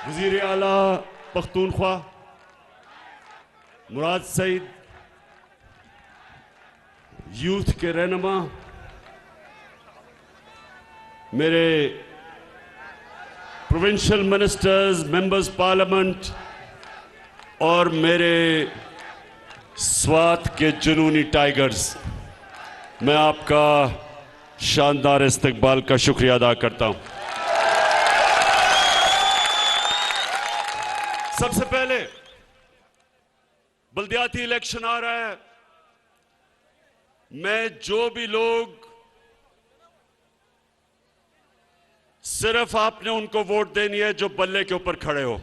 वज़ीर आला पख्तूनख्वा मुराद सईद, यूथ के रहनुमा, मेरे प्रोविंशियल मिनिस्टर्स, मेंबर्स पार्लियामेंट और मेरे स्वात के जुनूनी टाइगर्स, मैं आपका शानदार इस्तकबाल का शुक्रिया अदा करता हूं। सबसे पहले बल्दियाती इलेक्शन आ रहा है। मैं जो भी लोग सिर्फ आपने उनको वोट देनी है जो बल्ले के ऊपर खड़े हो,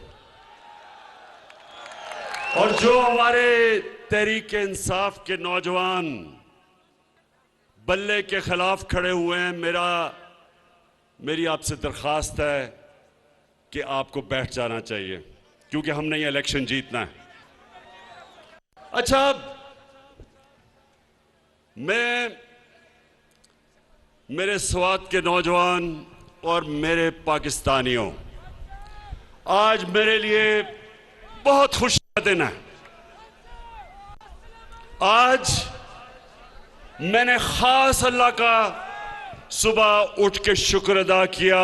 और जो हमारे तहरीक इंसाफ के नौजवान बल्ले के खिलाफ खड़े हुए हैं, मेरी आपसे दरखास्त है कि आपको बैठ जाना चाहिए, क्योंकि हमने ये इलेक्शन जीतना है। अच्छा, मैं मेरे स्वात के नौजवान और मेरे पाकिस्तानियों, आज मेरे लिए बहुत खुशी का दिन है। आज मैंने खास अल्लाह का सुबह उठ के शुक्र अदा किया।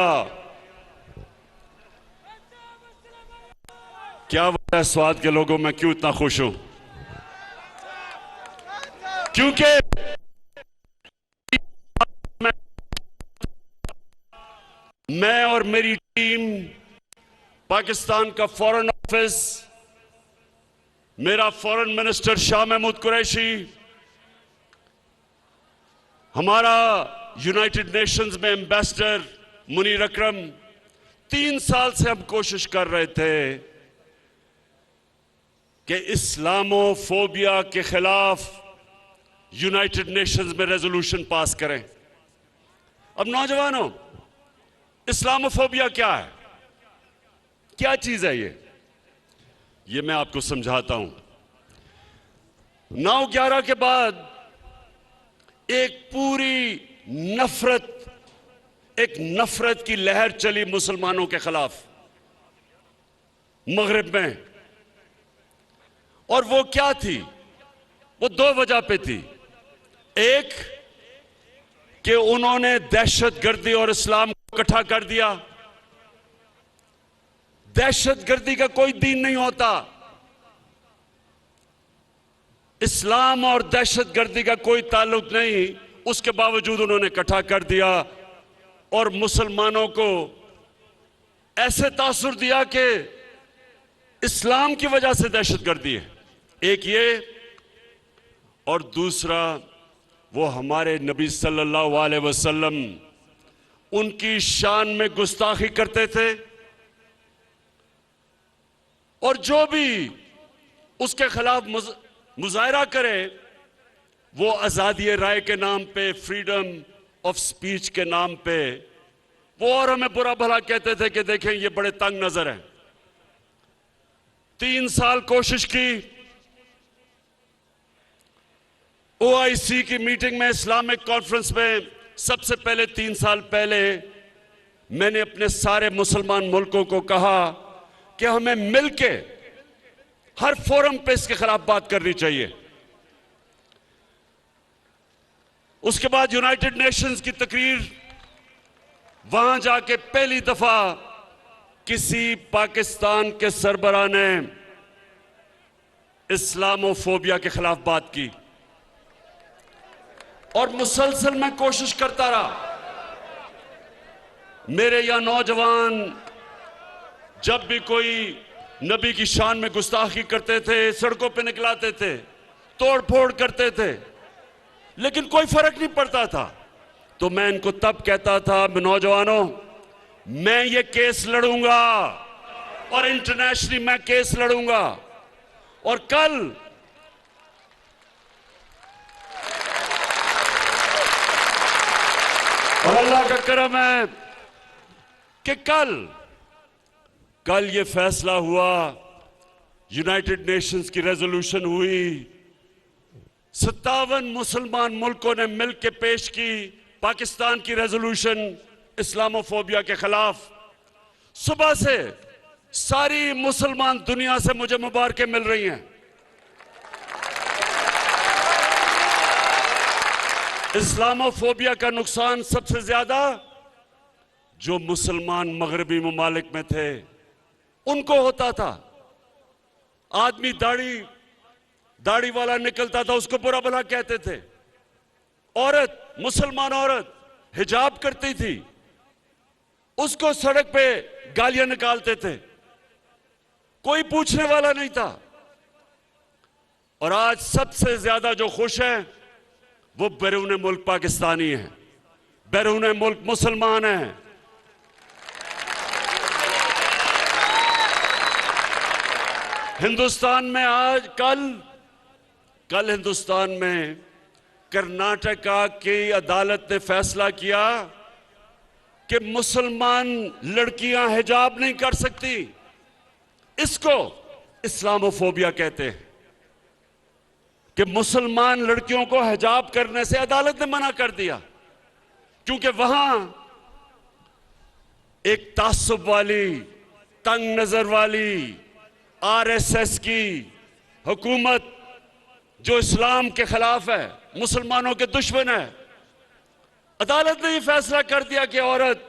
क्या वजह है स्वात के लोगों, मैं क्यों इतना खुश हूं? क्योंकि मैं और मेरी टीम, पाकिस्तान का फॉरेन ऑफिस, मेरा फॉरेन मिनिस्टर शाह महमूद कुरैशी, हमारा यूनाइटेड नेशंस में एम्बेसडर मुनीर अकरम, 3 साल से हम कोशिश कर रहे थे कि इस्लामोफोबिया के खिलाफ यूनाइटेड नेशंस में रेजोल्यूशन पास करें। अब नौजवानों, इस्लामोफोबिया क्या है? क्या चीज है ये मैं आपको समझाता हूं। 9/11 के बाद एक पूरी नफरत की लहर चली मुसलमानों के खिलाफ मगरिब में, और वो क्या थी? वो 2 वजह पे थी। एक कि उन्होंने दहशतगर्दी और इस्लाम को इकट्ठा कर दिया। दहशतगर्दी का कोई दीन नहीं होता, इस्लाम और दहशतगर्दी का कोई ताल्लुक नहीं, उसके बावजूद उन्होंने इकट्ठा कर दिया और मुसलमानों को ऐसे तासुर दिया कि इस्लाम की वजह से दहशतगर्दी है। एक ये, और दूसरा वो हमारे नबी सल्लल्लाहु अलैहि वसल्लम, उनकी शान में गुस्ताखी करते थे, और जो भी उसके खिलाफ मुजाहरा करे वो आजादी राय के नाम पे, फ्रीडम ऑफ स्पीच के नाम पे, वो और हमें बुरा भला कहते थे कि देखें ये बड़े तंग नजर हैं। 3 साल कोशिश की, OIC की मीटिंग में, इस्लामिक कॉन्फ्रेंस में, सबसे पहले 3 साल पहले मैंने अपने सारे मुसलमान मुल्कों को कहा कि हमें मिलके हर फोरम पे इसके खिलाफ बात करनी चाहिए। उसके बाद यूनाइटेड नेशंस की तकरीर, वहां जाके पहली दफा किसी पाकिस्तान के सरबराह ने इस्लामोफोबिया के खिलाफ बात की, और मुसलसल मैं कोशिश करता रहा। मेरे यहां नौजवान जब भी कोई नबी की शान में गुस्ताखी करते थे, सड़कों पे निकलाते थे, तोड़ फोड़ करते थे, लेकिन कोई फर्क नहीं पड़ता था। तो मैं इनको तब कहता था, नौजवानों, मैं ये केस लड़ूंगा और इंटरनेशनली मैं केस लड़ूंगा, और कल और अल्लाह का करम है कि कल ये फैसला हुआ, यूनाइटेड नेशंस की रेजोल्यूशन हुई, 57 मुसलमान मुल्कों ने मिलकर पेश की पाकिस्तान की रेजोल्यूशन इस्लामोफोबिया के खिलाफ। सुबह से सारी मुसलमान दुनिया से मुझे मुबारकें मिल रही हैं। इस्लामोफोबिया का नुकसान सबसे ज्यादा जो मुसलमान मगरबी ममालिक में थे उनको होता था। आदमी दाढ़ी वाला निकलता था, उसको बुरा भला कहते थे। औरत, मुसलमान औरत हिजाब करती थी, उसको सड़क पे गालियां निकालते थे, कोई पूछने वाला नहीं था। और आज सबसे ज्यादा जो खुश हैं वो बैरून मुल्क पाकिस्तानी हैं, बैरून मुल्क मुसलमान हैं। हिंदुस्तान में आज कल हिंदुस्तान में कर्नाटका की अदालत ने फैसला किया कि मुसलमान लड़कियां हिजाब नहीं कर सकती। इसको इस्लामोफोबिया कहते हैं कि मुसलमान लड़कियों को हिजाब करने से अदालत ने मना कर दिया, क्योंकि वहां एक तासुब वाली, तंग नजर वाली आरएसएस की हुकूमत जो इस्लाम के खिलाफ है, मुसलमानों के दुश्मन है, अदालत ने यह फैसला कर दिया कि औरत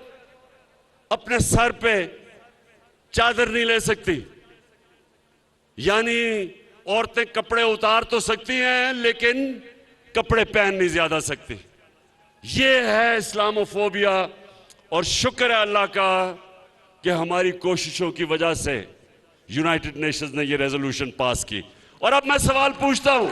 अपने सर पे चादर नहीं ले सकती। यानी औरतें कपड़े उतार तो सकती हैं लेकिन कपड़े पहन नहीं ज्यादा सकती। यह है इस्लामोफोबिया। और शुक्र है अल्लाह का कि हमारी कोशिशों की वजह से यूनाइटेड नेशंस ने यह रेजोल्यूशन पास की। और अब मैं सवाल पूछता हूं,